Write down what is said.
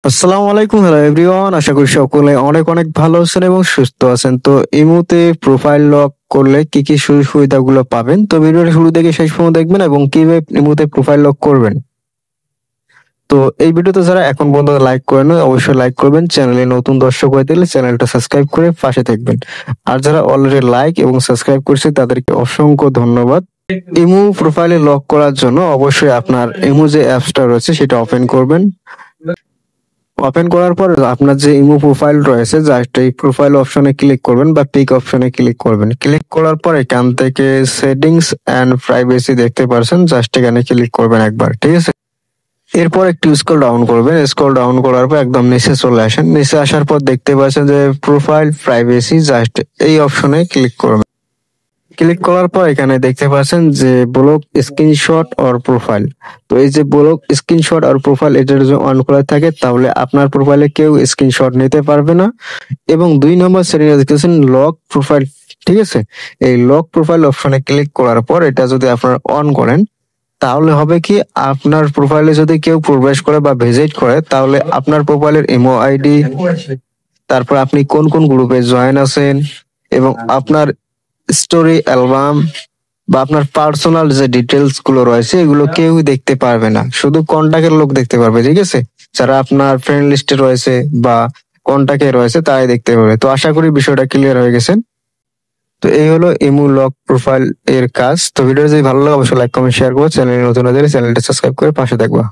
আসসালামু আলাইকুম, hello everyone. আশা করি সকলে অনেক অনেক ভালো আছেন এবং সুস্থ আছেন। তো ইমোতে প্রোফাইল লক করলে কি কি সুযোগ সুবিধাগুলো পাবেন, তো ভিডিওটা শুরু থেকে শেষ পর্যন্ত দেখবেন এবং কিভাবে ইমোতে প্রোফাইল লক করবেন। তো এই ভিডিওতে যারা এখন পর্যন্ত লাইক করেন অবশ্যই লাইক করবেন, চ্যানেলে নতুন দর্শক হয়ে থাকলে চ্যানেলটা সাবস্ক্রাইব করে পাশে থাকবেন। আর যারা অলরেডি লাইক এবং সাবস্ক্রাইব করছে তাদেরকে অসংখ্য ধন্যবাদ। ইমো প্রোফাইলে লক করার জন্য অবশ্যই আপনার ইমো যে অ্যাপসটা রয়েছে সেটা ওপেন করবেন। ওপেন করার পর আপনার যে ইমো প্রোফাইল রয়েছে জাস্ট এই প্রোফাইল অপশনে ক্লিক করবেন বা পিক অপশনে ক্লিক করবেন। ক্লিক করার পর এখান থেকে সেটিংস এন্ড প্রাইভেসি দেখতে পারছেন, জাস্ট এখানে ক্লিক করবেন একবার, ঠিক আছে। এরপর একটু স্ক্রল ডাউন করবেন, স্ক্রল ডাউন করার পর একদম নিচে চলে আসেন। নিচে আসার পর দেখতে পাচ্ছেন যে প্রোফাইল প্রাইভেসি, জাস্ট এই অপশনে ক্লিক করবেন। ক্লিক করার পর এখানে দেখতে পাচ্ছেন যে ব্লক স্ক্রিনশট অর প্রোফাইল। তো এই যে ব্লক স্ক্রিনশট আর প্রোফাইল এটা যদি অন করা থাকে তাহলে আপনার প্রোফাইলে কেউ স্ক্রিনশট নিতে পারবে না। এবং 2 নম্বর সেটিং দেখতেছেন লক প্রোফাইল, ঠিক আছে। এই লক প্রোফাইল অপশনে ক্লিক করার পর এটা যদি আপনারা অন করেন তাহলে হবে কি, আপনার প্রোফাইলে যদি কেউ প্রবেশ করে বা ভিজিট করে তাহলে আপনার প্রোফাইলের ইমো আইডি, তারপর আপনি কোন কোন গ্রুপে জয়েন আছেন এবং আপনার স্টোরি অ্যালবাম বা আপনার পার্সোনাল যে ডিটেলস গুলো রয়েছে এগুলো কেউ দেখতে পারবে না, শুধু কন্টাক্টের লোক দেখতে পারবে, ঠিক আছে। যারা আপনার ফ্রেন্ড লিস্টে রয়েছে বা কন্টাক্টে রয়েছে তারাই দেখতে পারবে। তো আশা করি বিষয়টা ক্লিয়ার হয়ে গেছে। তো এই হলো ইমো লক প্রোফাইল এর কাজ। তো ভিডিও যদি ভালো লাগে অবশ্যই লাইক কমেন্ট শেয়ার করো, চ্যানেল নতুন হলে চ্যানেলটা সাবস্ক্রাইব করে পাশে থাকবা।